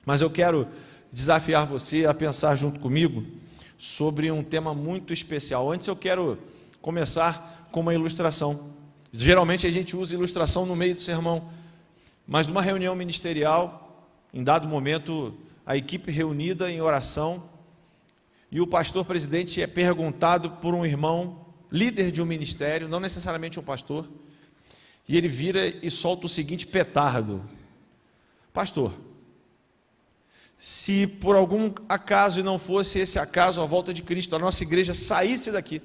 Mas eu quero desafiar você a pensar junto comigo sobre um tema muito especial. Antes eu quero começar com uma ilustração. Geralmente a gente usa ilustração no meio do sermão, mas numa reunião ministerial, em dado momento, a equipe reunida em oração, e o pastor presidente é perguntado por um irmão, líder de um ministério, não necessariamente um pastor, e ele vira e solta o seguinte petardo: pastor, se por algum acaso, e não fosse esse acaso a volta de Cristo, a nossa igreja saísse daqui,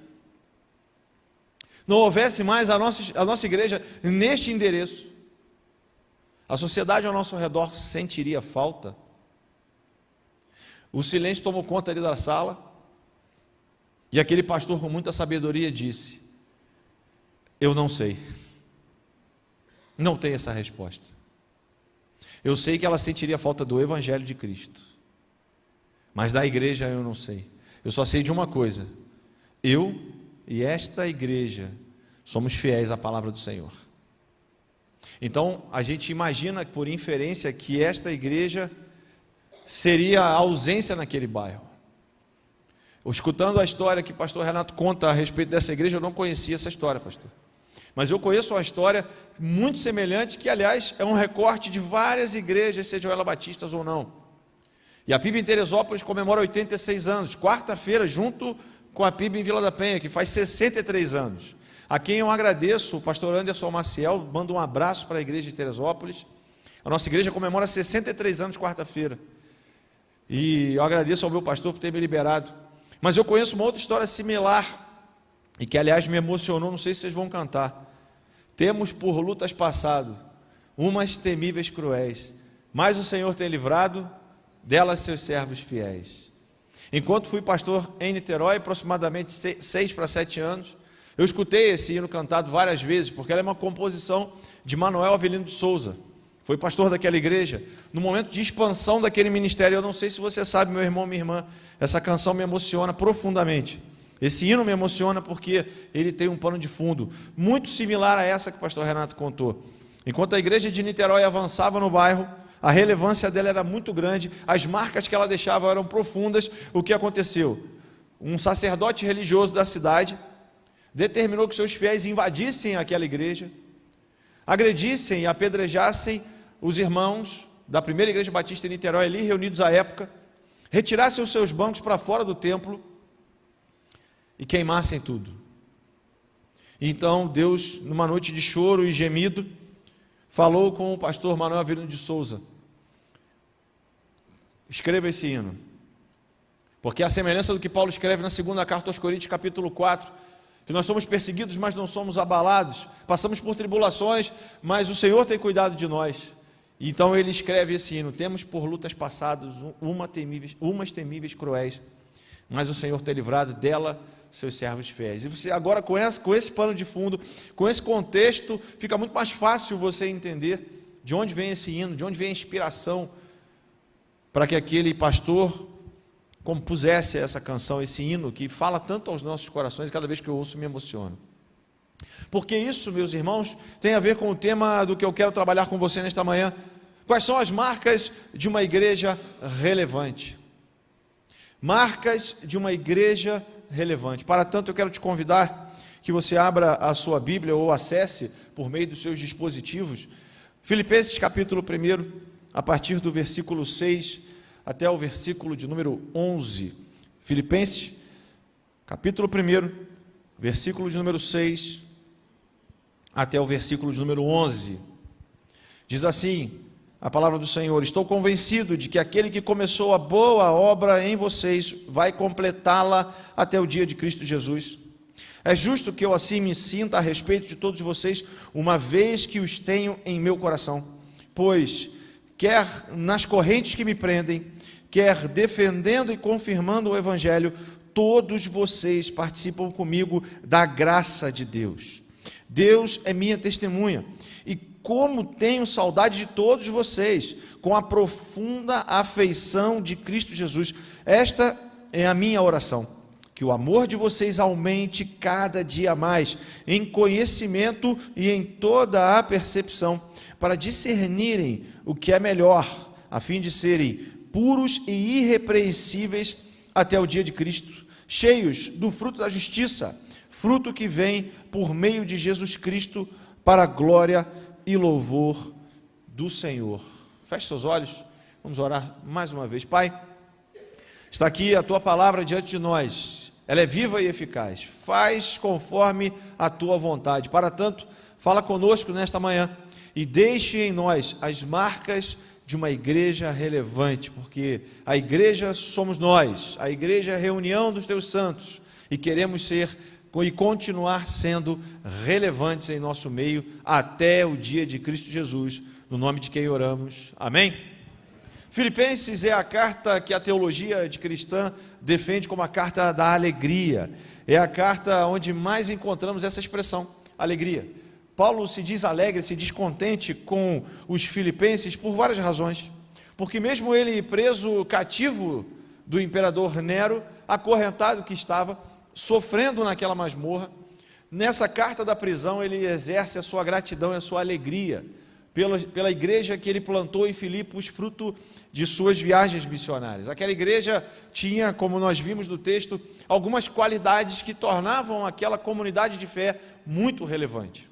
não houvesse mais a nossa igreja neste endereço, a sociedade ao nosso redor sentiria falta? O silêncio tomou conta ali da sala, e aquele pastor com muita sabedoria disse: eu não sei, não tenho essa resposta. Eu sei que ela sentiria falta do Evangelho de Cristo, mas da igreja eu não sei. Eu só sei de uma coisa: eu e esta igreja somos fiéis à palavra do Senhor. Então a gente imagina por inferência que esta igreja seria a ausência naquele bairro. Escutando a história que o pastor Renato conta a respeito dessa igreja, eu não conhecia essa história, pastor. Mas eu conheço uma história muito semelhante, que aliás é um recorte de várias igrejas, sejam elas batistas ou não. E a PIB em Teresópolis comemora 86 anos, quarta-feira, junto com a PIB em Vila da Penha, que faz 63 anos. A quem eu agradeço, o pastor Anderson Maciel, manda um abraço para a igreja de Teresópolis. A nossa igreja comemora 63 anos quarta-feira. E eu agradeço ao meu pastor por ter me liberado. Mas eu conheço uma outra história similar, e que aliás me emocionou, não sei se vocês vão cantar. Temos por lutas passado, umas temíveis cruéis, mas o Senhor tem livrado delas seus servos fiéis. Enquanto fui pastor em Niterói, aproximadamente 6 para 7 anos, eu escutei esse hino cantado várias vezes, porque ela é uma composição de Manuel Avelino de Souza. Foi pastor daquela igreja, no momento de expansão daquele ministério. Eu não sei se você sabe, meu irmão, minha irmã, essa canção me emociona profundamente. Esse hino me emociona porque ele tem um pano de fundo muito similar a essa que o pastor Renato contou. Enquanto a igreja de Niterói avançava no bairro, a relevância dela era muito grande, as marcas que ela deixava eram profundas. O que aconteceu? Um sacerdote religioso da cidade determinou que seus fiéis invadissem aquela igreja, agredissem e apedrejassem os irmãos da primeira igreja batista em Niterói, ali reunidos à época, retirassem os seus bancos para fora do templo e queimassem tudo. Então Deus, numa noite de choro e gemido, falou com o pastor Manuel Avelino de Souza: escreva esse hino, porque a semelhança do que Paulo escreve na segunda carta aos Coríntios, capítulo 4, que nós somos perseguidos, mas não somos abalados, passamos por tribulações, mas o Senhor tem cuidado de nós. Então ele escreve esse hino: temos por lutas passadas umas temíveis cruéis, mas o Senhor tem livrado dela seus servos fiéis. E você agora, com esse pano de fundo, com esse contexto, fica muito mais fácil você entender de onde vem esse hino, de onde vem a inspiração para que aquele pastor compusesse essa canção, esse hino que fala tanto aos nossos corações. Cada vez que eu ouço me emociono. Porque isso, meus irmãos, tem a ver com o tema do que eu quero trabalhar com você nesta manhã. Quais são as marcas de uma igreja relevante? Marcas de uma igreja relevante. Para tanto, eu quero te convidar que você abra a sua Bíblia ou acesse por meio dos seus dispositivos Filipenses capítulo 1, a partir do versículo 6 até o versículo de número 11. Filipenses capítulo 1, versículo de número 6 até o versículo de número 11. Diz assim a palavra do Senhor: estou convencido de que aquele que começou a boa obra em vocês vai completá-la até o dia de Cristo Jesus. É justo que eu assim me sinta a respeito de todos vocês, uma vez que os tenho em meu coração. Pois, quer nas correntes que me prendem, quer defendendo e confirmando o Evangelho, todos vocês participam comigo da graça de Deus. Deus é minha testemunha, e como tenho saudade de todos vocês, com a profunda afeição de Cristo Jesus. Esta é a minha oração: que o amor de vocês aumente cada dia mais, em conhecimento e em toda a percepção, para discernirem o que é melhor, a fim de serem puros e irrepreensíveis até o dia de Cristo, cheios do fruto da justiça, fruto que vem por meio de Jesus Cristo para a glória e louvor do Senhor. Feche seus olhos, vamos orar mais uma vez. Pai, está aqui a Tua palavra diante de nós, ela é viva e eficaz, faz conforme a Tua vontade. Para tanto, fala conosco nesta manhã e deixe em nós as marcas de uma igreja relevante, porque a igreja somos nós, a igreja é a reunião dos Teus santos, e queremos ser e continuar sendo relevantes em nosso meio até o dia de Cristo Jesus, no nome de quem oramos. Amém? Filipenses é a carta que a teologia cristã defende como a carta da alegria, é a carta onde mais encontramos essa expressão, alegria. Paulo se diz alegre, se diz contente com os filipenses por várias razões, porque mesmo ele preso cativo do imperador Nero, acorrentado que estava, sofrendo naquela masmorra, nessa carta da prisão ele exerce a sua gratidão e a sua alegria pela igreja que ele plantou em Filipos, fruto de suas viagens missionárias. Aquela igreja tinha, como nós vimos no texto, algumas qualidades que tornavam aquela comunidade de fé muito relevante.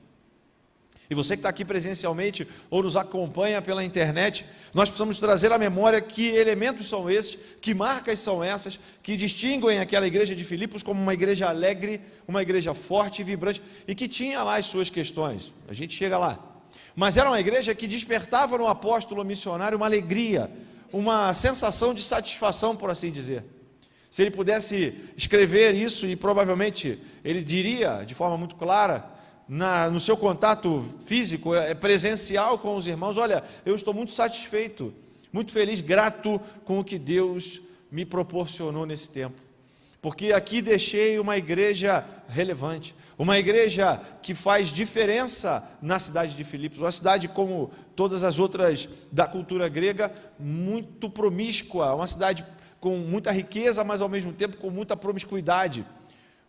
E você que está aqui presencialmente ou nos acompanha pela internet, nós precisamos trazer à memória que elementos são esses, que marcas são essas, que distinguem aquela igreja de Filipos como uma igreja alegre, uma igreja forte e vibrante, e que tinha lá as suas questões. A gente chega lá. Mas era uma igreja que despertava no apóstolo missionário uma alegria, uma sensação de satisfação, por assim dizer. Se ele pudesse escrever isso, e provavelmente ele diria de forma muito clara, no seu contato físico, presencial com os irmãos, olha, eu estou muito satisfeito, muito feliz, grato com o que Deus me proporcionou nesse tempo, porque aqui deixei uma igreja relevante, uma igreja que faz diferença na cidade de Filipos, uma cidade como todas as outras da cultura grega, muito promíscua, uma cidade com muita riqueza, mas ao mesmo tempo com muita promiscuidade.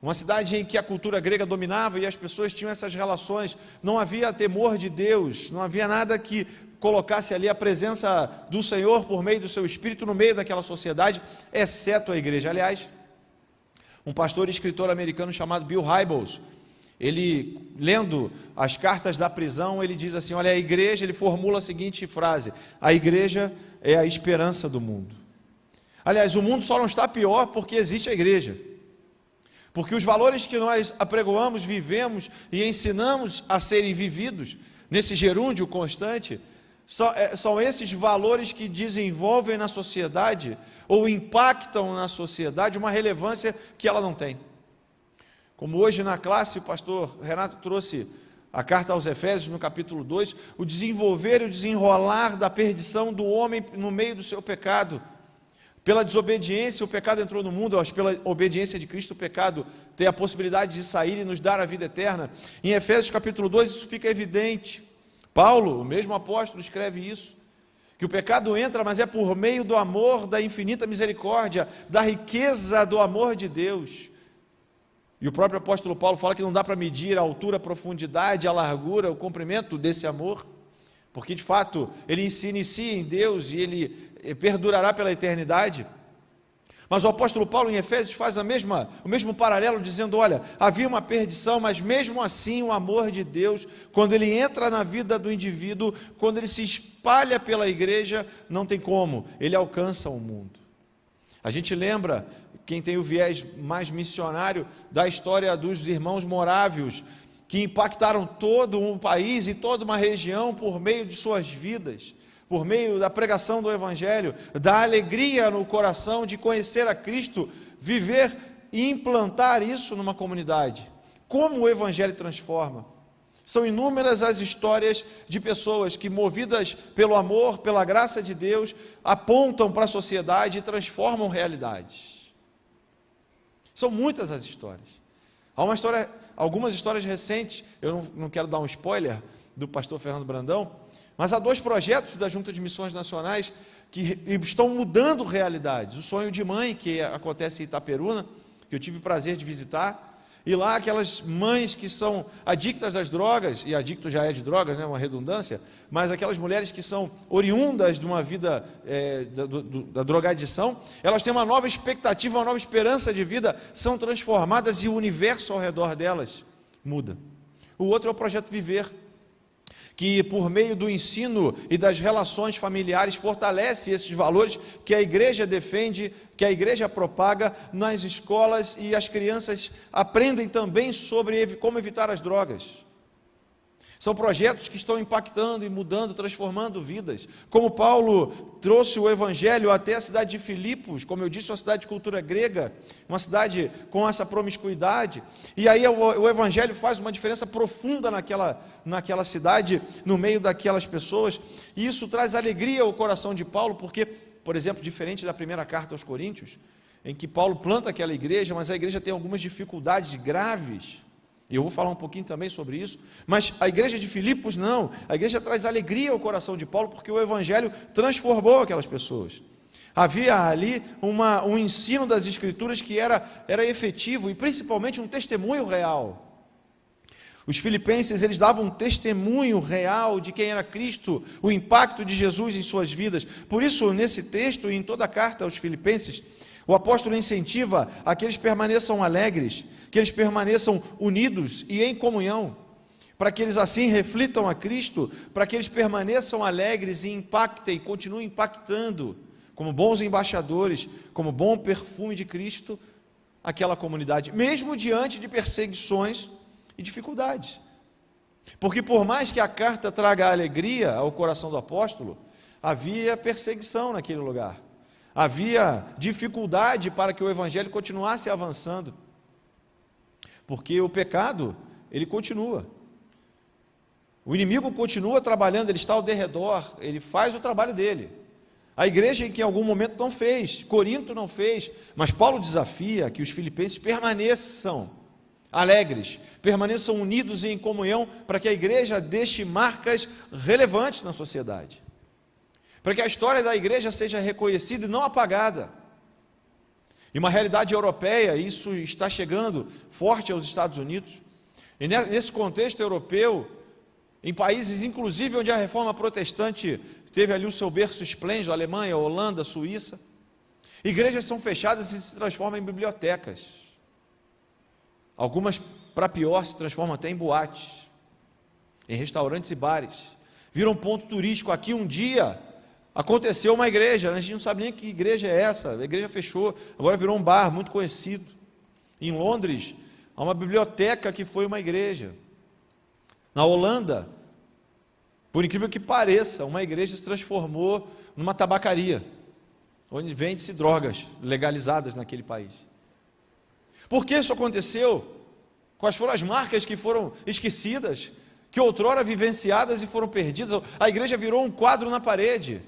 Uma cidade em que a cultura grega dominava e as pessoas tinham essas relações, não havia temor de Deus, não havia nada que colocasse ali a presença do Senhor por meio do seu Espírito no meio daquela sociedade, exceto a igreja. Aliás, um pastor e escritor americano chamado Bill Hybels, ele, lendo as cartas da prisão, ele diz assim, olha, a igreja, ele formula a seguinte frase, a igreja é a esperança do mundo. Aliás, o mundo só não está pior porque existe a igreja. Porque os valores que nós apregoamos, vivemos e ensinamos a serem vividos, nesse gerúndio constante, são esses valores que desenvolvem na sociedade, ou impactam na sociedade, uma relevância que ela não tem. Como hoje na classe o pastor Renato trouxe a carta aos Efésios, no capítulo 2, o desenvolver e o desenrolar da perdição do homem no meio do seu pecado. Pela desobediência, o pecado entrou no mundo, mas pela obediência de Cristo, o pecado tem a possibilidade de sair e nos dar a vida eterna. Em Efésios capítulo 2, isso fica evidente. Paulo, o mesmo apóstolo, escreve isso, que o pecado entra, mas é por meio do amor, da infinita misericórdia, da riqueza do amor de Deus. E o próprio apóstolo Paulo fala que não dá para medir a altura, a profundidade, a largura, o comprimento desse amor, porque de fato ele se inicia em Deus e ele perdurará pela eternidade. Mas o apóstolo Paulo em Efésios faz o mesmo paralelo, dizendo, olha, havia uma perdição, mas mesmo assim o amor de Deus, quando ele entra na vida do indivíduo, quando ele se espalha pela igreja, não tem como, ele alcança o mundo. A gente lembra, quem tem o viés mais missionário, da história dos irmãos morávios, que impactaram todo um país e toda uma região por meio de suas vidas, por meio da pregação do Evangelho, da alegria no coração de conhecer a Cristo, viver e implantar isso numa comunidade. Como o Evangelho transforma. São inúmeras as histórias de pessoas que, movidas pelo amor, pela graça de Deus, apontam para a sociedade e transformam realidades. São muitas as histórias. Há algumas histórias recentes, eu não quero dar um spoiler do pastor Fernando Brandão, mas há 2 projetos da Junta de Missões Nacionais que estão mudando realidades. O Sonho de Mãe, que acontece em Itaperuna, que eu tive o prazer de visitar, E lá aquelas mães que são adictas das drogas, e adicto já é de drogas, né, uma redundância, mas aquelas mulheres que são oriundas de uma vida da drogadição, elas têm uma nova expectativa, uma nova esperança de vida, são transformadas e o universo ao redor delas muda. O outro é o projeto Viver, que por meio do ensino e das relações familiares fortalece esses valores que a igreja defende, que a igreja propaga nas escolas, e as crianças aprendem também sobre como evitar as drogas. São projetos que estão impactando e mudando, transformando vidas. Como Paulo trouxe o evangelho até a cidade de Filipos, como eu disse, uma cidade de cultura grega, uma cidade com essa promiscuidade, e aí o evangelho faz uma diferença profunda naquela cidade, no meio daquelas pessoas, e isso traz alegria ao coração de Paulo, porque, por exemplo, diferente da primeira carta aos Coríntios, em que Paulo planta aquela igreja, mas a igreja tem algumas dificuldades graves, e eu vou falar um pouquinho também sobre isso, mas a igreja de Filipos não, a igreja traz alegria ao coração de Paulo, porque o evangelho transformou aquelas pessoas. Havia ali um ensino das escrituras que era efetivo, e principalmente um testemunho real. Os filipenses, eles davam um testemunho real de quem era Cristo, o impacto de Jesus em suas vidas. Por isso, nesse texto e em toda a carta aos filipenses, o apóstolo incentiva a que eles permaneçam alegres, que eles permaneçam unidos e em comunhão, para que eles assim reflitam a Cristo, para que eles permaneçam alegres e impactem, continuem impactando, como bons embaixadores, como bom perfume de Cristo, aquela comunidade, mesmo diante de perseguições e dificuldades. Porque por mais que a carta traga alegria ao coração do apóstolo, havia perseguição naquele lugar. Havia dificuldade para que o evangelho continuasse avançando, porque o pecado, ele continua, o inimigo continua trabalhando, ele está ao derredor, ele faz o trabalho dele. A igreja em algum momento não fez, Corinto não fez, mas Paulo desafia que os filipenses permaneçam alegres, permaneçam unidos e em comunhão, para que a igreja deixe marcas relevantes na sociedade, para que a história da igreja seja reconhecida e não apagada. E uma realidade europeia, isso está chegando forte aos Estados Unidos, e nesse contexto europeu, em países inclusive onde a reforma protestante teve ali o seu berço esplêndido, Alemanha, Holanda, Suíça, igrejas são fechadas e se transformam em bibliotecas. Algumas, para pior, se transformam até em boates, em restaurantes e bares. Viram ponto turístico. Aqui um dia aconteceu uma igreja, a gente não sabe nem que igreja é essa, a igreja fechou, agora virou um bar muito conhecido. Em Londres, há uma biblioteca que foi uma igreja. Na Holanda, por incrível que pareça, uma igreja se transformou numa tabacaria, onde vende-se drogas legalizadas naquele país. Por que isso aconteceu? Quais foram as marcas que foram esquecidas, que outrora vivenciadas e foram perdidas? A igreja virou um quadro na parede,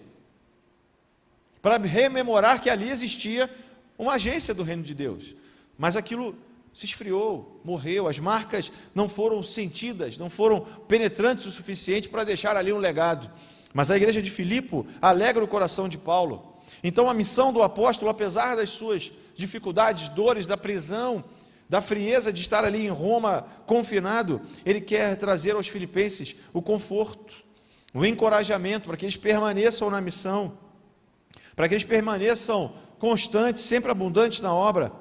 para rememorar que ali existia uma agência do reino de Deus, mas aquilo se esfriou, morreu, as marcas não foram sentidas, não foram penetrantes o suficiente para deixar ali um legado. Mas a igreja de Filipe alegra o coração de Paulo. Então a missão do apóstolo, apesar das suas dificuldades, dores, da prisão, da frieza de estar ali em Roma confinado, ele quer trazer aos filipenses o conforto, o encorajamento, para que eles permaneçam na missão, para que eles permaneçam constantes, sempre abundantes na obra,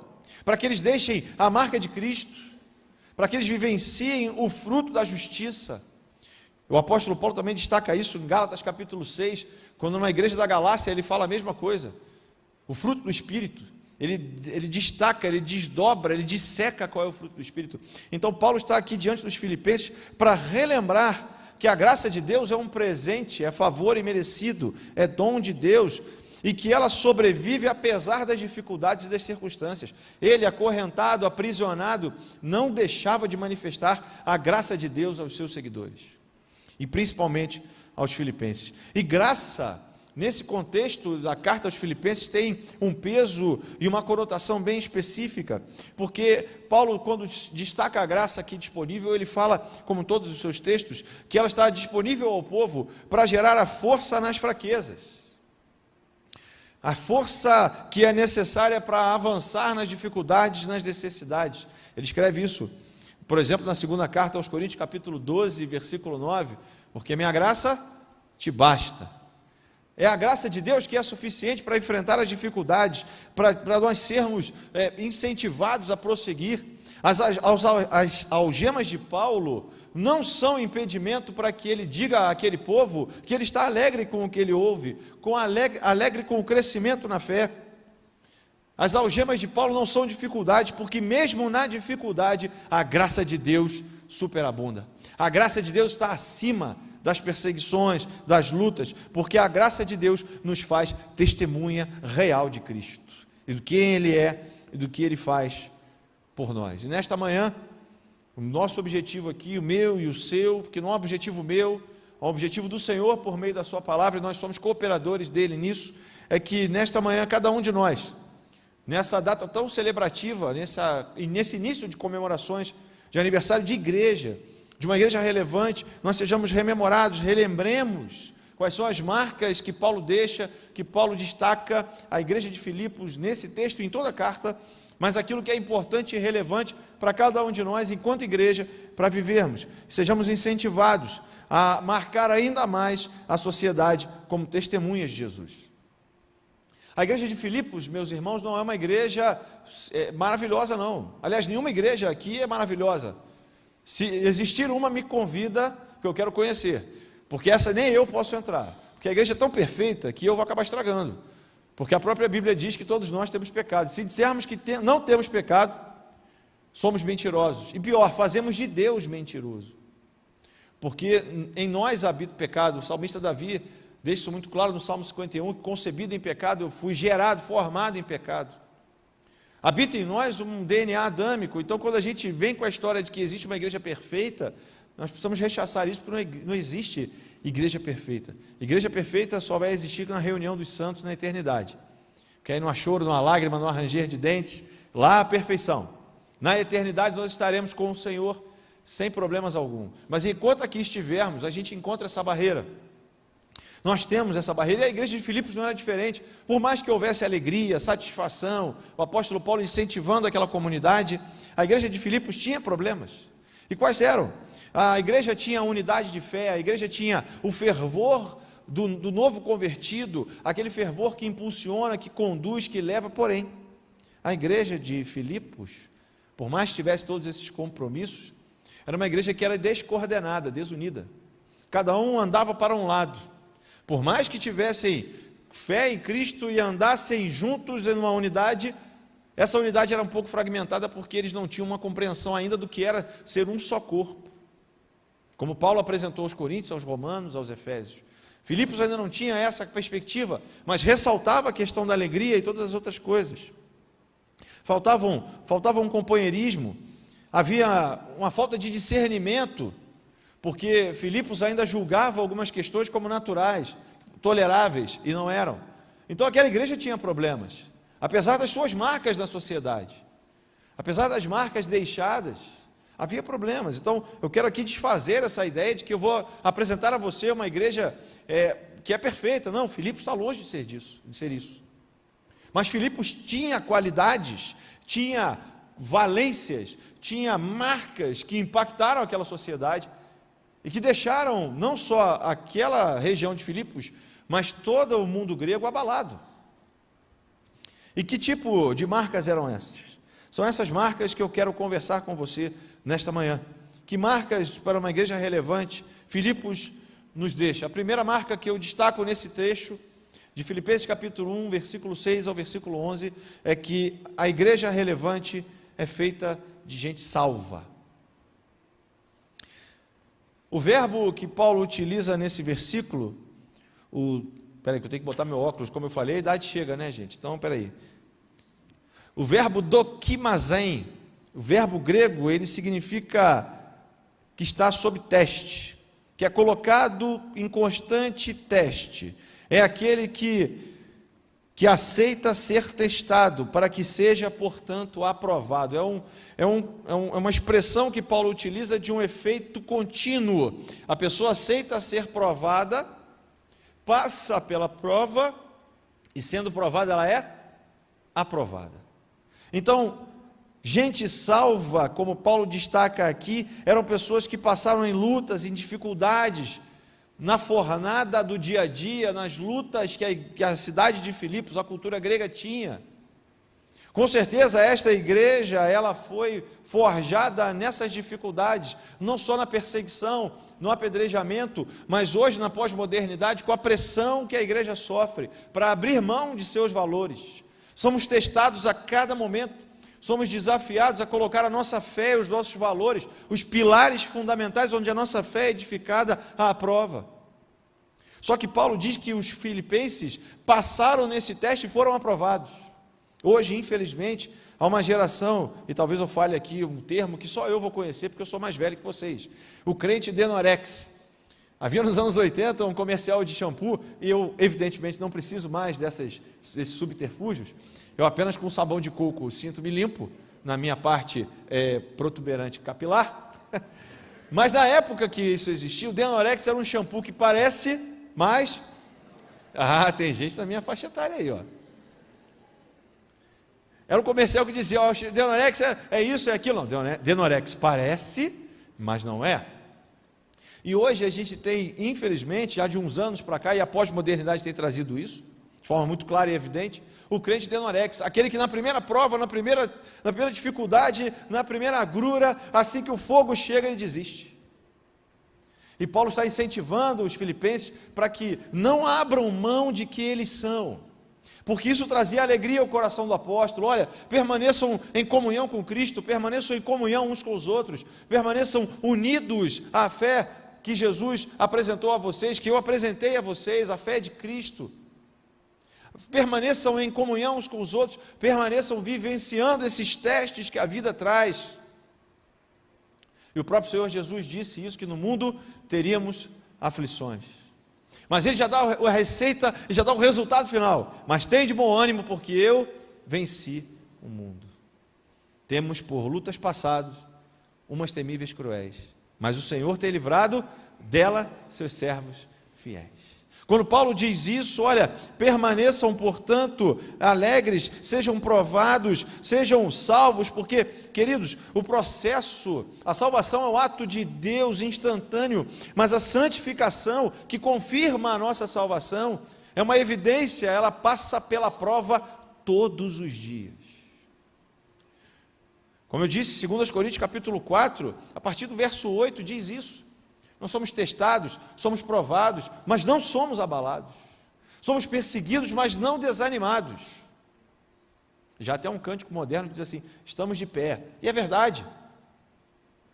para que eles deixem a marca de Cristo, para que eles vivenciem o fruto da justiça. O apóstolo Paulo também destaca isso em Gálatas capítulo 6, quando numa igreja da Galácia ele fala a mesma coisa, o fruto do Espírito, ele destaca, ele desdobra, ele disseca qual é o fruto do Espírito. Então Paulo está aqui diante dos filipenses para relembrar que a graça de Deus é um presente, é favor imerecido, é dom de Deus, e que ela sobrevive apesar das dificuldades e das circunstâncias. Ele, acorrentado, aprisionado, não deixava de manifestar a graça de Deus aos seus seguidores, e principalmente aos filipenses. E graça, nesse contexto da carta aos filipenses, tem um peso e uma conotação bem específica, porque Paulo, quando destaca a graça aqui disponível, ele fala, como todos os seus textos, que ela está disponível ao povo para gerar a força nas fraquezas. a força que é necessária para avançar nas dificuldades, nas necessidades. Ele escreve isso, por exemplo, na segunda carta aos Coríntios, capítulo 12, versículo 9, porque a minha graça te basta. É a graça de Deus que é suficiente para enfrentar as dificuldades, para nós sermos incentivados a prosseguir. As algemas de Paulo não são impedimento para que ele diga àquele povo que ele está alegre com o que ele ouve, alegre com o crescimento na fé. As algemas de Paulo não são dificuldades, porque mesmo na dificuldade, a graça de Deus superabunda. A graça de Deus está acima das perseguições, das lutas, porque a graça de Deus nos faz testemunha real de Cristo, e do que Ele é, e do que Ele faz por nós. E nesta manhã, o nosso objetivo aqui, o meu e o seu, porque não é um objetivo meu, é um objetivo do Senhor por meio da sua palavra, e nós somos cooperadores dele nisso, é que nesta manhã, cada um de nós, nessa data tão celebrativa, nesse início de comemorações de aniversário de igreja, de uma igreja relevante, nós sejamos rememorados, relembremos quais são as marcas que Paulo deixa, que Paulo destaca a igreja de Filipos nesse texto, em toda a carta, mas aquilo que é importante e relevante para cada um de nós, enquanto igreja, para vivermos, sejamos incentivados a marcar ainda mais a sociedade como testemunhas de Jesus. A igreja de Filipos, meus irmãos, não é uma igreja maravilhosa, não. Aliás, nenhuma igreja aqui é maravilhosa. Se existir uma, me convida, que eu quero conhecer, porque essa nem eu posso entrar, porque a igreja é tão perfeita que eu vou acabar estragando, porque a própria Bíblia diz que todos nós temos pecado. Se dissermos que não temos pecado, somos mentirosos, e pior, fazemos de Deus mentiroso, porque em nós habita o pecado. O salmista Davi deixa isso muito claro no Salmo 51, que concebido em pecado, eu fui gerado, formado em pecado. Habita em nós um DNA adâmico. Então, quando a gente vem com a história de que existe uma igreja perfeita, nós precisamos rechaçar isso, porque não existe igreja perfeita. Igreja perfeita só vai existir na reunião dos santos na eternidade, porque aí não há choro, não há lágrima, não há ranger de dentes, lá a perfeição. Na eternidade nós estaremos com o Senhor sem problemas algum, mas enquanto aqui estivermos, a gente encontra essa barreira. Nós temos essa barreira, e a igreja de Filipos não era diferente. Por mais que houvesse alegria, satisfação, o apóstolo Paulo incentivando aquela comunidade, a igreja de Filipos tinha problemas. E quais eram? A igreja tinha a unidade de fé, a igreja tinha o fervor do novo convertido, aquele fervor que impulsiona, que conduz, que leva. Porém, a igreja de Filipos, por mais que tivesse todos esses compromissos, era uma igreja que era descoordenada, desunida. Cada um andava para um lado. Por mais que tivessem fé em Cristo e andassem juntos em uma unidade, essa unidade era um pouco fragmentada, porque eles não tinham uma compreensão ainda do que era ser um só corpo, como Paulo apresentou aos Coríntios, aos Romanos, aos Efésios. Filipos ainda não tinha essa perspectiva, mas ressaltava a questão da alegria e todas as outras coisas. Faltava um companheirismo, havia uma falta de discernimento, porque Filipos ainda julgava algumas questões como naturais, toleráveis, e não eram. Então aquela igreja tinha problemas, apesar das suas marcas na sociedade, apesar das marcas deixadas, havia problemas. Então eu quero aqui desfazer essa ideia de que eu vou apresentar a você uma igreja que é perfeita. Não, Filipos está longe de ser isso. Mas Filipos tinha qualidades, tinha valências, tinha marcas que impactaram aquela sociedade, e que deixaram não só aquela região de Filipos, mas todo o mundo grego abalado. E que tipo de marcas eram essas? São essas marcas que eu quero conversar com você nesta manhã. Que marcas para uma igreja relevante Filipos nos deixa? A primeira marca que eu destaco nesse trecho de Filipenses capítulo 1, versículo 6 ao versículo 11, é que a igreja relevante é feita de gente salva. O verbo que Paulo utiliza nesse versículo, peraí, que eu tenho que botar meu óculos, como eu falei, a idade chega, né, gente? Então, peraí. O verbo dokimazen, o verbo grego, ele significa que está sob teste, que é colocado em constante teste. É aquele que aceita ser testado, para que seja, portanto, aprovado. É uma expressão que Paulo utiliza de um efeito contínuo. A pessoa aceita ser provada, passa pela prova e sendo provada, ela é aprovada. Então, gente salva, como Paulo destaca aqui, eram pessoas que passaram em lutas, em dificuldades, na fornada do dia a dia, nas lutas que a cidade de Filipos, a cultura grega tinha. Com certeza esta igreja, ela foi forjada nessas dificuldades, não só na perseguição, no apedrejamento, mas hoje na pós-modernidade, com a pressão que a igreja sofre, para abrir mão de seus valores. Somos testados a cada momento, somos desafiados a colocar a nossa fé e os nossos valores, os pilares fundamentais onde a nossa fé é edificada à prova. Só que Paulo diz que os filipenses passaram nesse teste e foram aprovados. Hoje, infelizmente, há uma geração, e talvez eu fale aqui um termo que só eu vou conhecer, porque eu sou mais velho que vocês, o crente denorex. Havia nos anos 80 um comercial de shampoo, e eu evidentemente não preciso mais desses subterfúgios, eu apenas com sabão de coco sinto-me limpo, na minha parte protuberante capilar, mas na época que isso existia, o denorex era um shampoo que parece mais... tem gente na minha faixa etária aí, ó. Era um comercial que dizia, Denorex é isso, é aquilo. Não, Denorex parece, mas não é. E hoje a gente tem, infelizmente, já de uns anos para cá, e a pós-modernidade tem trazido isso, de forma muito clara e evidente, o crente Denorex, aquele que na primeira prova, na primeira dificuldade, na primeira agrura, assim que o fogo chega, ele desiste. E Paulo está incentivando os filipenses para que não abram mão de que eles são, porque isso trazia alegria ao coração do apóstolo. Olha, permaneçam em comunhão com Cristo, permaneçam em comunhão uns com os outros, permaneçam unidos à fé que Jesus apresentou a vocês, que eu apresentei a vocês, a fé de Cristo. Permaneçam em comunhão uns com os outros, permaneçam vivenciando esses testes que a vida traz. E o próprio Senhor Jesus disse isso, que no mundo teríamos aflições. Mas ele já dá a receita e já dá o resultado final. Mas tem de bom ânimo, porque eu venci o mundo. Temos por lutas passadas umas temíveis cruéis, mas o Senhor tem livrado dela seus servos fiéis. Quando Paulo diz isso, olha, permaneçam, portanto, alegres, sejam provados, sejam salvos, porque, queridos, o processo, a salvação é um ato de Deus instantâneo, mas a santificação, que confirma a nossa salvação, é uma evidência, ela passa pela prova todos os dias. Como eu disse, 2 Coríntios capítulo 4, a partir do verso 8, diz isso. Nós somos testados, somos provados, mas não somos abalados. Somos perseguidos, mas não desanimados. Já até um cântico moderno que diz assim, estamos de pé. E é verdade.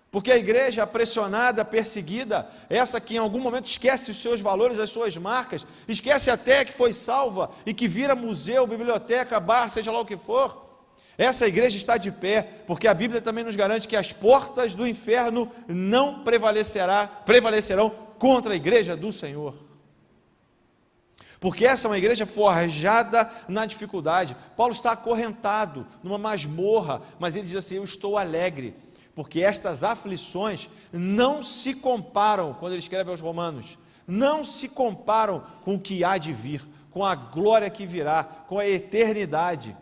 Porque a igreja pressionada, perseguida, essa que em algum momento esquece os seus valores, as suas marcas, esquece até que foi salva e que vira museu, biblioteca, bar, seja lá o que for, essa igreja está de pé, porque a Bíblia também nos garante que as portas do inferno não prevalecerão contra a igreja do Senhor. Porque essa é uma igreja forjada na dificuldade. Paulo está acorrentado numa masmorra, mas ele diz assim, eu estou alegre, porque estas aflições não se comparam, quando ele escreve aos Romanos, não se comparam com o que há de vir, com a glória que virá, com a eternidade.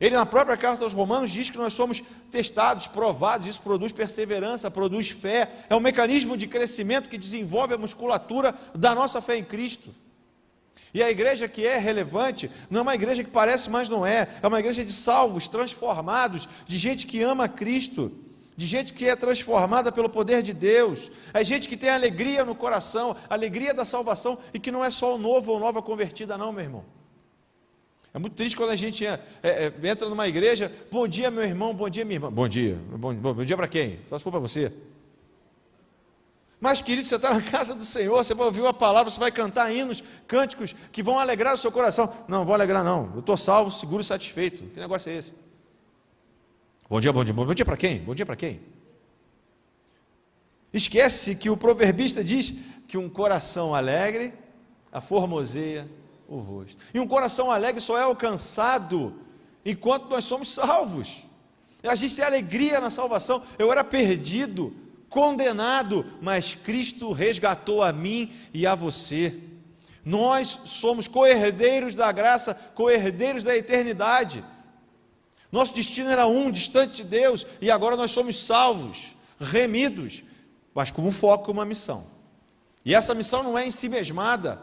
Ele na própria carta aos Romanos diz que nós somos testados, provados, isso produz perseverança, produz fé, é um mecanismo de crescimento que desenvolve a musculatura da nossa fé em Cristo. E a igreja que é relevante, não é uma igreja que parece, mas não é uma igreja de salvos, transformados, de gente que ama Cristo, de gente que é transformada pelo poder de Deus, é gente que tem alegria no coração, alegria da salvação, e que não é só o novo ou nova convertida não, meu irmão. É muito triste quando a gente entra numa igreja, bom dia meu irmão, bom dia minha irmã, bom dia para quem? Só se for para você. Mas querido, você está na casa do Senhor, você vai ouvir uma palavra, você vai cantar hinos, cânticos que vão alegrar o seu coração. Não vou alegrar não, eu estou salvo, seguro e satisfeito. Que negócio é esse? Bom dia para quem? Bom dia para quem? Esquece que o proverbista diz que um coração alegre aformoseia o rosto. E um coração alegre só é alcançado enquanto nós somos salvos. A gente tem alegria na salvação. Eu era perdido, condenado, mas Cristo resgatou a mim e a você. Nós somos co-herdeiros da graça, co-herdeiros da eternidade. Nosso destino era distante de Deus, e agora nós somos salvos, remidos, mas com um foco, uma missão. E essa missão não é em si mesmada,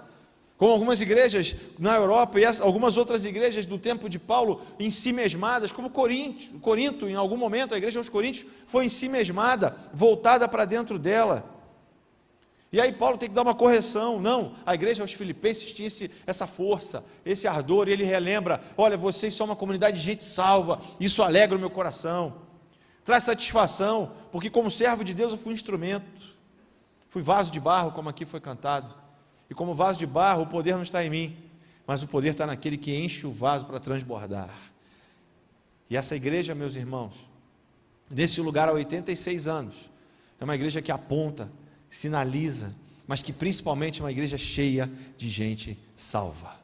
como algumas igrejas na Europa e algumas outras igrejas do tempo de Paulo em si mesmadas, como Corinto, em algum momento a igreja dos Coríntios foi em si mesmada, voltada para dentro dela. E aí Paulo tem que dar uma correção. Não, a igreja aos Filipenses tinha essa força, esse ardor, e ele relembra: olha, vocês são uma comunidade de gente salva, isso alegra o meu coração, traz satisfação, porque como servo de Deus eu fui instrumento, fui vaso de barro, como aqui foi cantado, e como vaso de barro o poder não está em mim, mas o poder está naquele que enche o vaso para transbordar. E essa igreja, meus irmãos, nesse lugar há 86 anos, é uma igreja que aponta, sinaliza, mas que principalmente é uma igreja cheia de gente salva.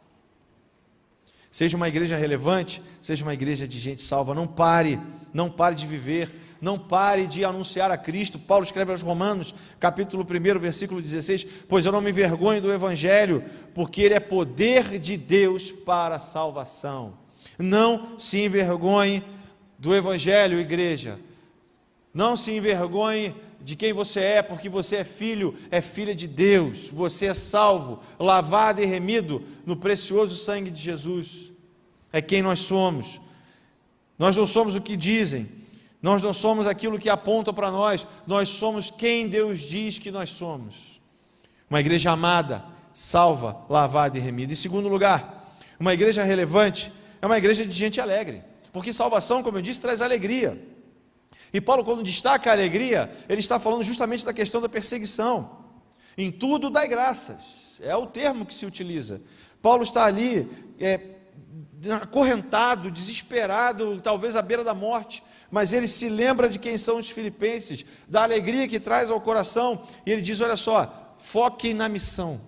Seja uma igreja relevante, seja uma igreja de gente salva. Não pare de viver, não pare de anunciar a Cristo. Paulo escreve aos Romanos, capítulo 1, versículo 16: pois eu não me envergonho do Evangelho, porque ele é poder de Deus para a salvação. Não se envergonhe do Evangelho, igreja. Não se envergonhe de quem você é, porque você é filho, é filha de Deus, você é salvo, lavado e remido no precioso sangue de Jesus. É quem nós somos. Nós não somos o que dizem, nós não somos aquilo que apontam para nós somos quem Deus diz que nós somos. Uma igreja amada, salva, lavada e remida. Em segundo lugar, uma igreja relevante é uma igreja de gente alegre, porque salvação, como eu disse, traz alegria. E Paulo, quando destaca a alegria, ele está falando justamente da questão da perseguição. Em tudo dai graças, é o termo que se utiliza. Paulo está ali, acorrentado, desesperado, talvez à beira da morte, mas ele se lembra de quem são os filipenses, da alegria que traz ao coração, e ele diz: olha só, foquem na missão,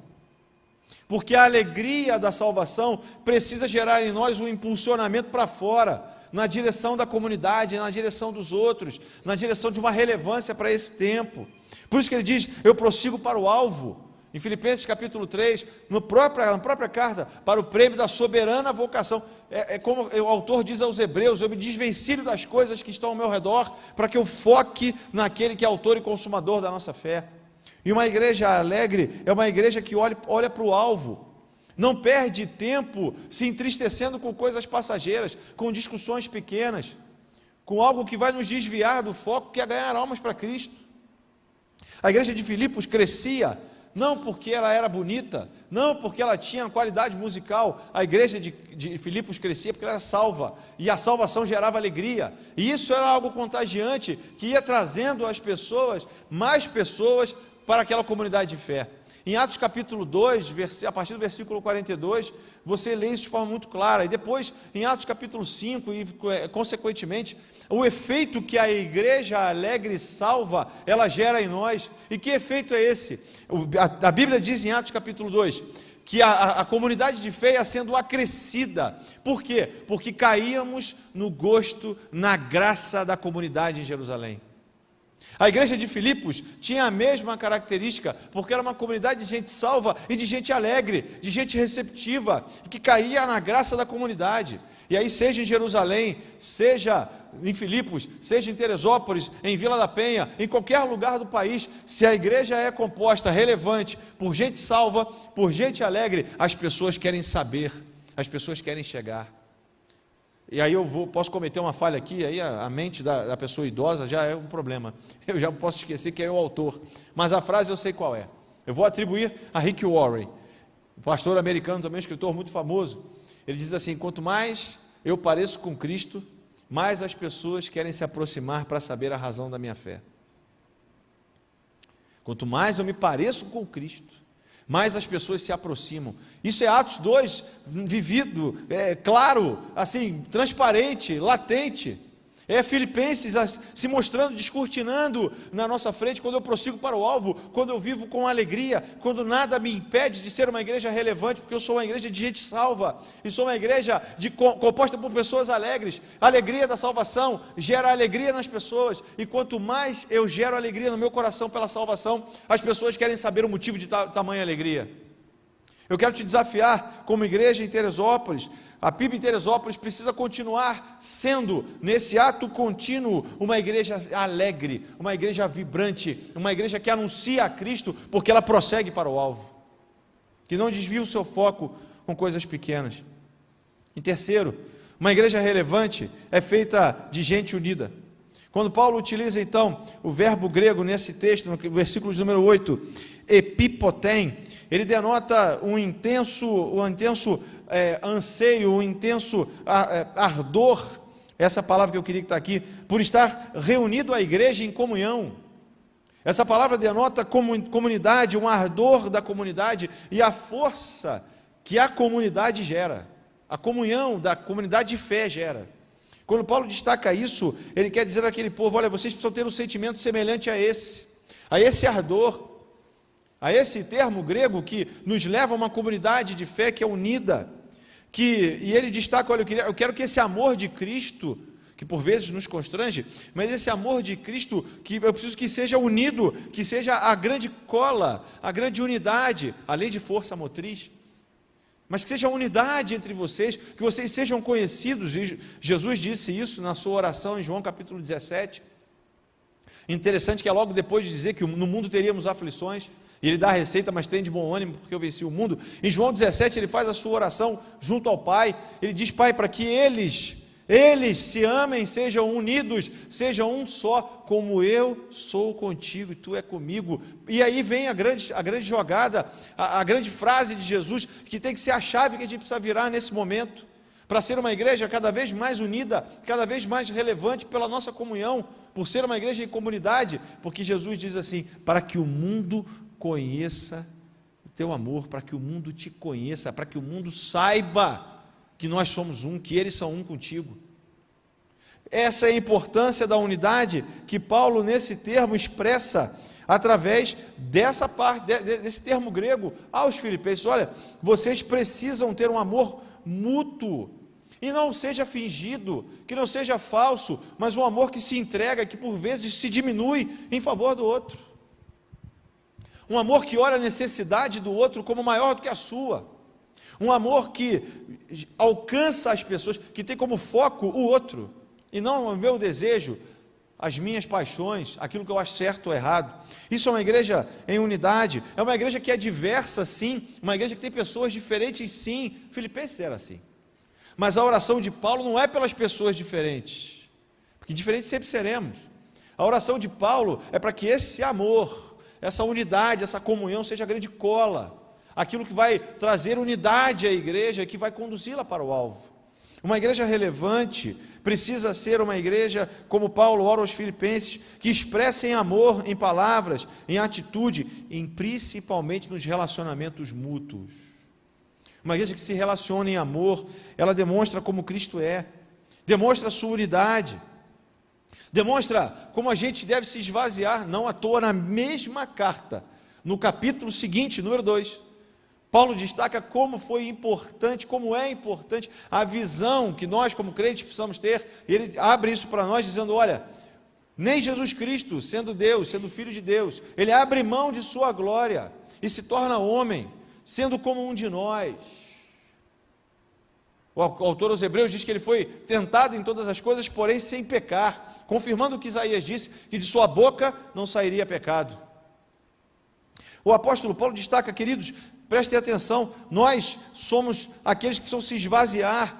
porque a alegria da salvação precisa gerar em nós um impulsionamento para fora, na direção da comunidade, na direção dos outros, na direção de uma relevância para esse tempo. Por isso que ele diz: eu prossigo para o alvo. Em Filipenses capítulo 3, na própria carta, para o prêmio da soberana vocação. Como o autor diz aos Hebreus: eu me desvencilho das coisas que estão ao meu redor, para que eu foque naquele que é autor e consumador da nossa fé. E uma igreja alegre é uma igreja que olha para o alvo, não perde tempo se entristecendo com coisas passageiras, com discussões pequenas, com algo que vai nos desviar do foco, que é ganhar almas para Cristo. A igreja de Filipos crescia, não porque ela era bonita, não porque ela tinha qualidade musical. A igreja de Filipos crescia porque ela era salva, e a salvação gerava alegria, e isso era algo contagiante, que ia trazendo as pessoas, mais pessoas, para aquela comunidade de fé. Em Atos capítulo 2, a partir do versículo 42, você lê isso de forma muito clara. E depois, em Atos capítulo 5, e consequentemente, o efeito que a igreja alegre e salva, ela gera em nós. E que efeito é esse? A Bíblia diz em Atos capítulo 2, que a comunidade de fé ia sendo acrescida. Por quê? Porque caíamos no gosto, na graça da comunidade em Jerusalém. A igreja de Filipos tinha a mesma característica, porque era uma comunidade de gente salva e de gente alegre, de gente receptiva, que caía na graça da comunidade. E aí, seja em Jerusalém, seja em Filipos, seja em Teresópolis, em Vila da Penha, em qualquer lugar do país, se a igreja é composta, relevante, por gente salva, por gente alegre, as pessoas querem saber, as pessoas querem chegar. E aí posso cometer uma falha aqui, aí a mente da pessoa idosa já é um problema. Eu já posso esquecer que é o autor. Mas a frase eu sei qual é. Eu vou atribuir a Rick Warren, pastor americano, também um escritor muito famoso. Ele diz assim: quanto mais eu pareço com Cristo, mais as pessoas querem se aproximar para saber a razão da minha fé. Quanto mais eu me pareço com Cristo, mais as pessoas se aproximam. Isso é Atos 2, vivido, claro, assim, transparente, latente. É Filipenses se mostrando, descortinando na nossa frente, quando eu prossigo para o alvo, quando eu vivo com alegria, quando nada me impede de ser uma igreja relevante, porque eu sou uma igreja de gente salva, e sou uma igreja composta por pessoas alegres. A alegria da salvação gera alegria nas pessoas, e quanto mais eu gero alegria no meu coração pela salvação, as pessoas querem saber o motivo de tamanha alegria. Eu quero te desafiar, como igreja em Teresópolis, a PIB em Teresópolis precisa continuar sendo, nesse ato contínuo, uma igreja alegre, uma igreja vibrante, uma igreja que anuncia a Cristo, porque ela prossegue para o alvo, que não desvia o seu foco com coisas pequenas. Em terceiro, uma igreja relevante é feita de gente unida. Quando Paulo utiliza então o verbo grego nesse texto, no versículo número 8, epipotem, ele denota um intenso anseio, um intenso ardor, essa palavra que eu queria que está aqui, por estar reunido a igreja em comunhão. Essa palavra denota comunidade, um ardor da comunidade e a força que a comunidade gera, a comunhão da comunidade de fé gera. Quando Paulo destaca isso, ele quer dizer àquele povo: olha, vocês precisam ter um sentimento semelhante a esse ardor, a esse termo grego que nos leva a uma comunidade de fé que é unida, e ele destaca: olha, eu quero que esse amor de Cristo, que por vezes nos constrange, mas esse amor de Cristo, que eu preciso que seja unido, que seja a grande cola, a grande unidade, além de força motriz, mas que seja a unidade entre vocês, que vocês sejam conhecidos. E Jesus disse isso na sua oração em João capítulo 17, interessante que é logo depois de dizer que no mundo teríamos aflições, e ele dá a receita: mas tem de bom ânimo, porque eu venci o mundo. Em João 17 ele faz a sua oração junto ao Pai, ele diz: Pai, para que eles se amem, sejam unidos, sejam um só, como eu sou contigo e tu é comigo. E aí vem a grande jogada, a grande frase de Jesus, que tem que ser a chave que a gente precisa virar nesse momento, para ser uma igreja cada vez mais unida, cada vez mais relevante pela nossa comunhão, por ser uma igreja em comunidade, porque Jesus diz assim: para que o mundo conheça o teu amor, para que o mundo te conheça, para que o mundo saiba que nós somos um, que eles são um contigo. Essa é a importância da unidade que Paulo nesse termo expressa através dessa parte, desse termo grego aos filipenses. Olha, vocês precisam ter um amor mútuo, e não seja fingido, que não seja falso, mas um amor que se entrega, que por vezes se diminui em favor do outro. Um amor que olha a necessidade do outro como maior do que a sua. Um amor que alcança as pessoas, que tem como foco o outro, e não o meu desejo, as minhas paixões, aquilo que eu acho certo ou errado. Isso é uma igreja em unidade, é uma igreja que é diversa, sim, uma igreja que tem pessoas diferentes, sim. Filipenses era assim. Mas a oração de Paulo não é pelas pessoas diferentes, porque diferentes sempre seremos. A oração de Paulo é para que esse amor, essa unidade, essa comunhão seja a grande cola, aquilo que vai trazer unidade à igreja, que vai conduzi-la para o alvo. Uma igreja relevante precisa ser uma igreja, como Paulo ora aos filipenses, que expressem amor em palavras, em atitude, e principalmente nos relacionamentos mútuos. Uma igreja que se relaciona em amor, ela demonstra como Cristo é, demonstra a sua unidade, demonstra como a gente deve se esvaziar. Não à toa, na mesma carta, no capítulo seguinte, número 2, Paulo destaca como foi importante, como é importante a visão que nós como crentes precisamos ter. Ele abre isso para nós dizendo: olha, nem Jesus Cristo, sendo Deus, sendo Filho de Deus, ele abre mão de sua glória e se torna homem, sendo como um de nós. O autor aos Hebreus diz que ele foi tentado em todas as coisas, porém sem pecar, confirmando o que Isaías disse, que de sua boca não sairia pecado. O apóstolo Paulo destaca, queridos, prestem atenção, nós somos aqueles que precisam se esvaziar,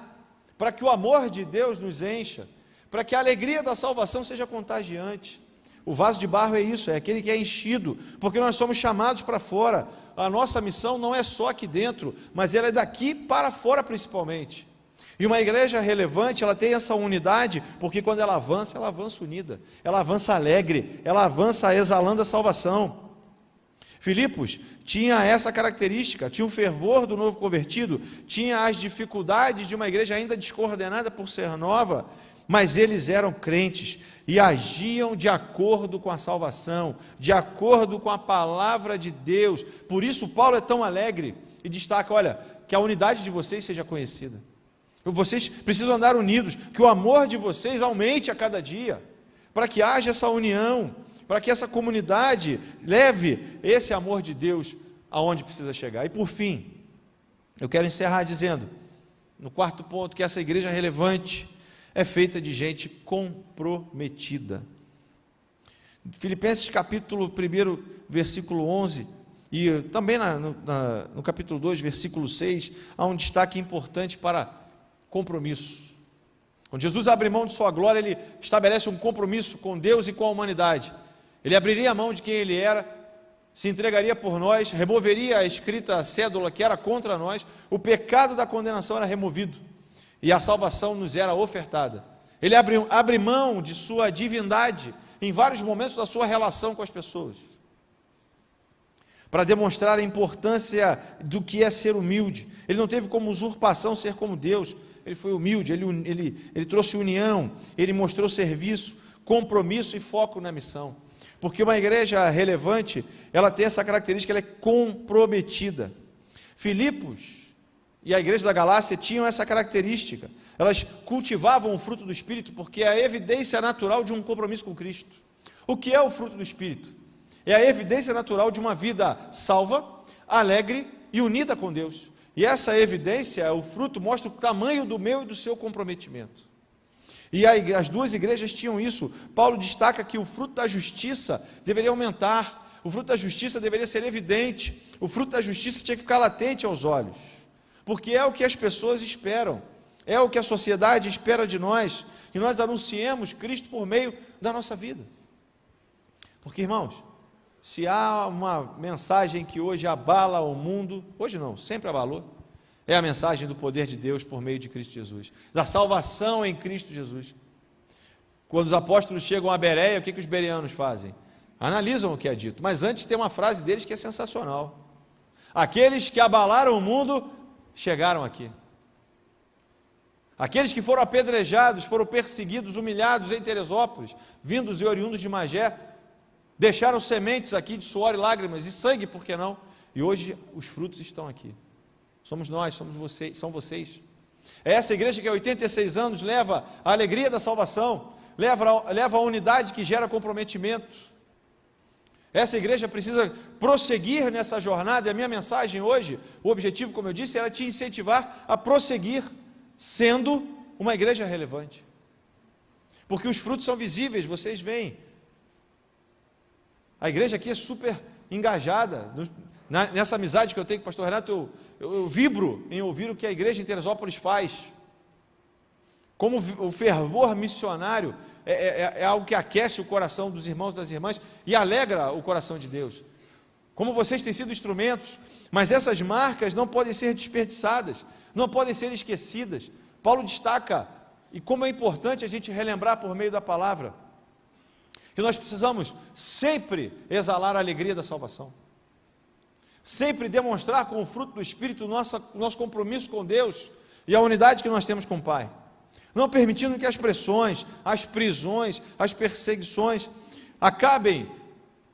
para que o amor de Deus nos encha, para que a alegria da salvação seja contagiante. O vaso de barro é isso, é aquele que é enchido, porque nós somos chamados para fora. A nossa missão não é só aqui dentro, mas ela é daqui para fora principalmente. E uma igreja relevante, ela tem essa unidade, porque quando ela avança unida, ela avança alegre, ela avança exalando a salvação. Filipos tinha essa característica, tinha o fervor do novo convertido, tinha as dificuldades de uma igreja ainda descoordenada por ser nova, mas eles eram crentes e agiam de acordo com a salvação, de acordo com a palavra de Deus. Por isso Paulo é tão alegre e destaca: olha, que a unidade de vocês seja conhecida. Vocês precisam andar unidos, que o amor de vocês aumente a cada dia, para que haja essa união, para que essa comunidade leve esse amor de Deus aonde precisa chegar. E por fim, Eu quero encerrar dizendo, no quarto ponto, que essa igreja relevante é feita de gente comprometida. Filipenses capítulo 1, versículo 11, e também no capítulo 2, versículo 6, há um destaque importante para compromisso. Quando Jesus abre mão de sua glória, ele estabelece um compromisso com Deus e com a humanidade. Ele abriria a mão de quem ele era, se entregaria por nós, removeria a escrita cédula que era contra nós, o pecado da condenação era removido e a salvação nos era ofertada. Ele abre mão de sua divindade em vários momentos da sua relação com as pessoas, para demonstrar a importância do que é ser humilde. Ele não teve como usurpação ser como Deus, ele foi humilde, ele trouxe união, ele mostrou serviço, compromisso e foco na missão. Porque uma igreja relevante, ela tem essa característica, ela é comprometida. Filipos e a igreja da Galácia tinham essa característica. Elas cultivavam o fruto do Espírito, porque é a evidência natural de um compromisso com Cristo. O que é o fruto do Espírito? É a evidência natural de uma vida salva, alegre e unida com Deus. E essa evidência, o fruto, mostra o tamanho do meu e do seu comprometimento. E as duas igrejas tinham isso. Paulo destaca que o fruto da justiça deveria aumentar, o fruto da justiça deveria ser evidente, o fruto da justiça tinha que ficar latente aos olhos, porque é o que as pessoas esperam, é o que a sociedade espera de nós, que nós anunciemos Cristo por meio da nossa vida. Porque, irmãos, se há uma mensagem que hoje abala o mundo, hoje não, sempre abalou, é a mensagem do poder de Deus por meio de Cristo Jesus, da salvação em Cristo Jesus. Quando os apóstolos chegam a Bereia, o que os bereanos fazem? Analisam o que é dito, mas antes tem uma frase deles que é sensacional: aqueles que abalaram o mundo, chegaram aqui. Aqueles que foram apedrejados, foram perseguidos, humilhados em Teresópolis, vindos e oriundos de Magé, deixaram sementes aqui de suor e lágrimas, e sangue, por que não? E hoje os frutos estão aqui. Somos nós, somos vocês, são vocês. É essa igreja que há 86 anos leva a alegria da salvação, leva a unidade que gera comprometimento. Essa igreja precisa prosseguir nessa jornada, e a minha mensagem hoje, o objetivo, como eu disse, era te incentivar a prosseguir sendo uma igreja relevante. Porque os frutos são visíveis, vocês veem. A igreja aqui é super engajada. Nessa amizade que eu tenho com o pastor Renato, eu vibro em ouvir o que a igreja em Teresópolis faz. Como o fervor missionário é algo que aquece o coração dos irmãos e das irmãs e alegra o coração de Deus. Como vocês têm sido instrumentos, mas essas marcas não podem ser desperdiçadas, não podem ser esquecidas. Paulo destaca, e como é importante a gente relembrar por meio da palavra, que nós precisamos sempre exalar a alegria da salvação. Sempre demonstrar com o fruto do Espírito nosso compromisso com Deus e a unidade que nós temos com o Pai. Não permitindo que as pressões, as prisões, as perseguições acabem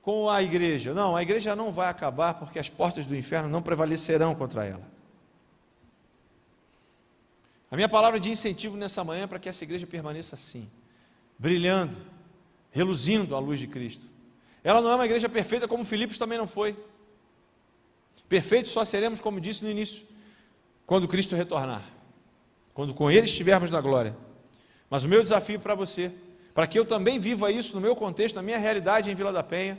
com a igreja. Não, a igreja não vai acabar, porque as portas do inferno não prevalecerão contra ela. A minha palavra de incentivo nessa manhã é para que essa igreja permaneça assim, brilhando, reluzindo a luz de Cristo. Ela não é uma igreja perfeita, como Filipos também não foi. Perfeitos só seremos, como disse no início, quando Cristo retornar, quando com Ele estivermos na glória. Mas o meu desafio para você, para que eu também viva isso no meu contexto, na minha realidade em Vila da Penha,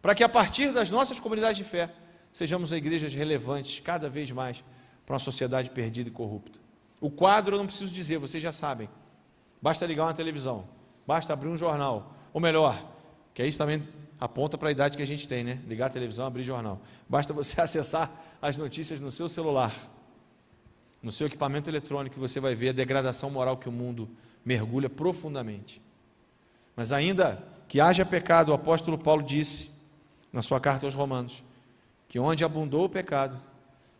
para que a partir das nossas comunidades de fé, sejamos igrejas relevantes cada vez mais para uma sociedade perdida e corrupta. O quadro eu não preciso dizer, vocês já sabem, basta ligar uma televisão, basta abrir um jornal, ou melhor, que isso também aponta para a idade que a gente tem, né? Ligar a televisão, abrir jornal. Basta você acessar as notícias no seu celular, no seu equipamento eletrônico, você vai ver a degradação moral que o mundo mergulha profundamente. Mas ainda que haja pecado, o apóstolo Paulo disse, na sua carta aos Romanos, que onde abundou o pecado,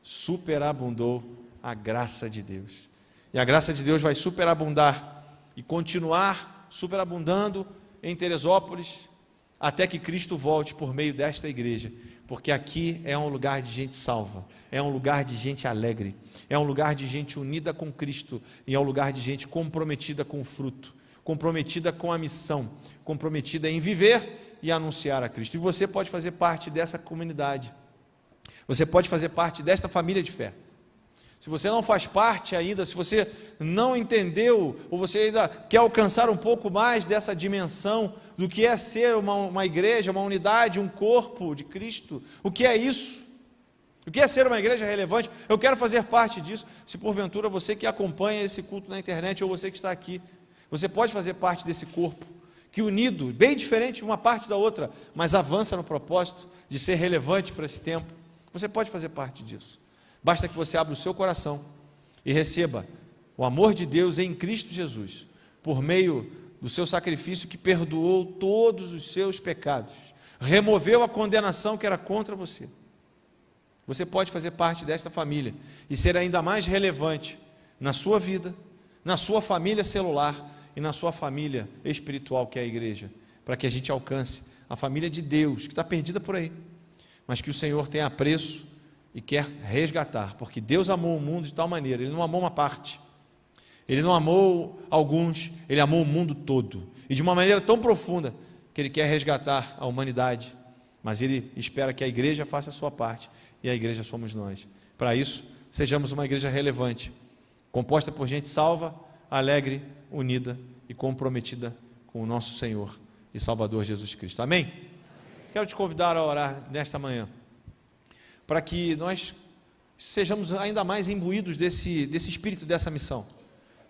superabundou a graça de Deus. E a graça de Deus vai superabundar e continuar superabundando em Teresópolis, até que Cristo volte por meio desta igreja, porque aqui é um lugar de gente salva, é um lugar de gente alegre, é um lugar de gente unida com Cristo, e é um lugar de gente comprometida com o fruto, comprometida com a missão, comprometida em viver e anunciar a Cristo. E você pode fazer parte dessa comunidade, você pode fazer parte desta família de fé. Se você não faz parte ainda, se você não entendeu, ou você ainda quer alcançar um pouco mais dessa dimensão do que é ser uma igreja, uma unidade, um corpo de Cristo, o que é isso? O que é ser uma igreja relevante? Eu quero fazer parte disso. Se porventura você que acompanha esse culto na internet, ou você que está aqui, você pode fazer parte desse corpo, que unido, bem diferente uma parte da outra, mas avança no propósito de ser relevante para esse tempo. Você pode fazer parte disso. Basta que você abra o seu coração e receba o amor de Deus em Cristo Jesus, por meio do seu sacrifício que perdoou todos os seus pecados, removeu a condenação que era contra você. Você pode fazer parte desta família e ser ainda mais relevante na sua vida, na sua família celular e na sua família espiritual, que é a igreja, para que a gente alcance a família de Deus, que está perdida por aí, mas que o Senhor tem apreço e quer resgatar, porque Deus amou o mundo de tal maneira, Ele não amou uma parte, Ele não amou alguns, Ele amou o mundo todo, e de uma maneira tão profunda, que Ele quer resgatar a humanidade, mas Ele espera que a igreja faça a sua parte, e a igreja somos nós. Para isso, sejamos uma igreja relevante, composta por gente salva, alegre, unida e comprometida com o nosso Senhor e Salvador Jesus Cristo. Amém? Quero te convidar a orar nesta manhã, para que nós sejamos ainda mais imbuídos desse espírito, dessa missão,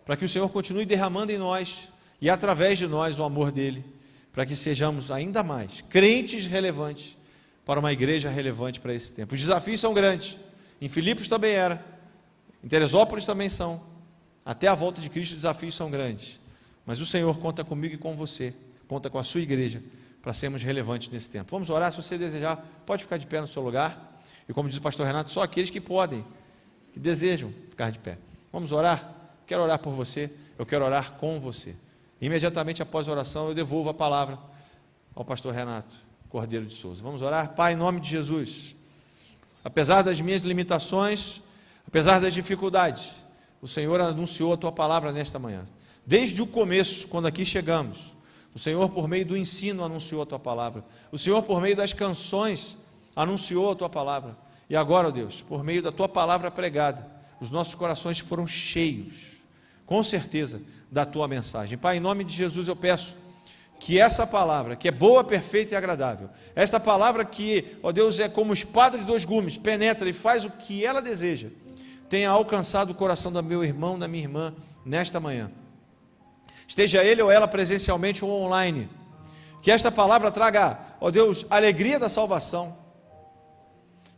para que o Senhor continue derramando em nós e através de nós o amor dEle, para que sejamos ainda mais crentes relevantes para uma igreja relevante para esse tempo. Os desafios são grandes, em Filipos também era, em Teresópolis também são, até a volta de Cristo os desafios são grandes, mas o Senhor conta comigo e com você, conta com a sua igreja, para sermos relevantes nesse tempo. Vamos orar, se você desejar, pode ficar de pé no seu lugar. E como diz o pastor Renato, só aqueles que podem, que desejam ficar de pé. Vamos orar? Quero orar por você, eu quero orar com você. Imediatamente após a oração, eu devolvo a palavra ao pastor Renato Cordeiro de Souza. Vamos orar? Pai, em nome de Jesus, apesar das minhas limitações, apesar das dificuldades, o Senhor anunciou a Tua palavra nesta manhã. Desde o começo, quando aqui chegamos, o Senhor, por meio do ensino, anunciou a Tua palavra. O Senhor, por meio das canções, anunciou a Tua palavra, e agora, ó Deus, por meio da Tua palavra pregada, os nossos corações foram cheios, com certeza, da Tua mensagem. Pai, em nome de Jesus eu peço que essa palavra, que é boa, perfeita e agradável, esta palavra que, ó Deus, é como espada de dois gumes, penetra e faz o que ela deseja, tenha alcançado o coração do meu irmão, da minha irmã, nesta manhã. Esteja ele ou ela presencialmente ou online, que esta palavra traga, ó Deus, alegria da salvação,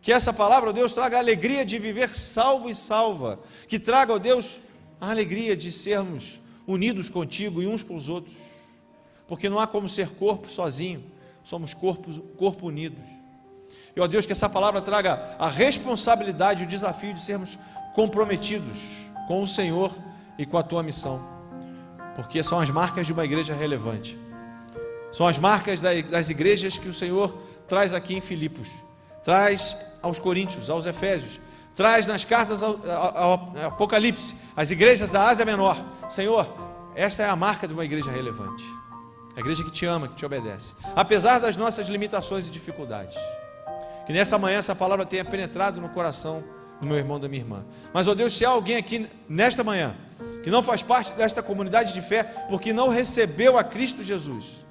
que essa palavra, ó Deus, traga a alegria de viver salvo e salva, que traga, ó Deus, a alegria de sermos unidos contigo e uns com os outros, porque não há como ser corpo sozinho, somos corpo unidos. E, ó Deus, que essa palavra traga a responsabilidade e o desafio de sermos comprometidos com o Senhor e com a Tua missão, porque são as marcas de uma igreja relevante, são as marcas das igrejas que o Senhor traz aqui em Filipos, traz aos Coríntios, aos Efésios, traz nas cartas ao Apocalipse, as igrejas da Ásia Menor. Senhor, esta é a marca de uma igreja relevante, a igreja que Te ama, que Te obedece, apesar das nossas limitações e dificuldades. Que nesta manhã essa palavra tenha penetrado no coração do meu irmão e da minha irmã. Mas, ó Deus, se há alguém aqui nesta manhã que não faz parte desta comunidade de fé, porque não recebeu a Cristo Jesus,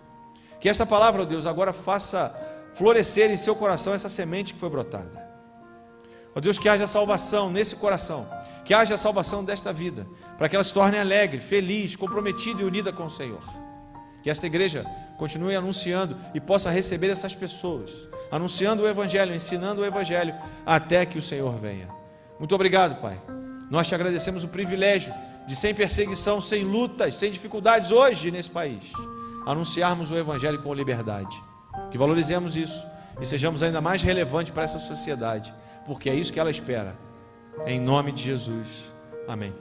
que esta palavra, ó Deus, agora faça florescer em seu coração essa semente que foi brotada. Ó Deus, que haja salvação nesse coração, que haja salvação desta vida, para que ela se torne alegre, feliz, comprometida e unida com o Senhor. Que esta igreja continue anunciando e possa receber essas pessoas, anunciando o Evangelho, ensinando o Evangelho, até que o Senhor venha. Muito obrigado, Pai. Nós Te agradecemos o privilégio de, sem perseguição, sem lutas, sem dificuldades hoje nesse país, anunciarmos o Evangelho com liberdade. Que valorizemos isso e sejamos ainda mais relevantes para essa sociedade, porque é isso que ela espera. Em nome de Jesus. Amém.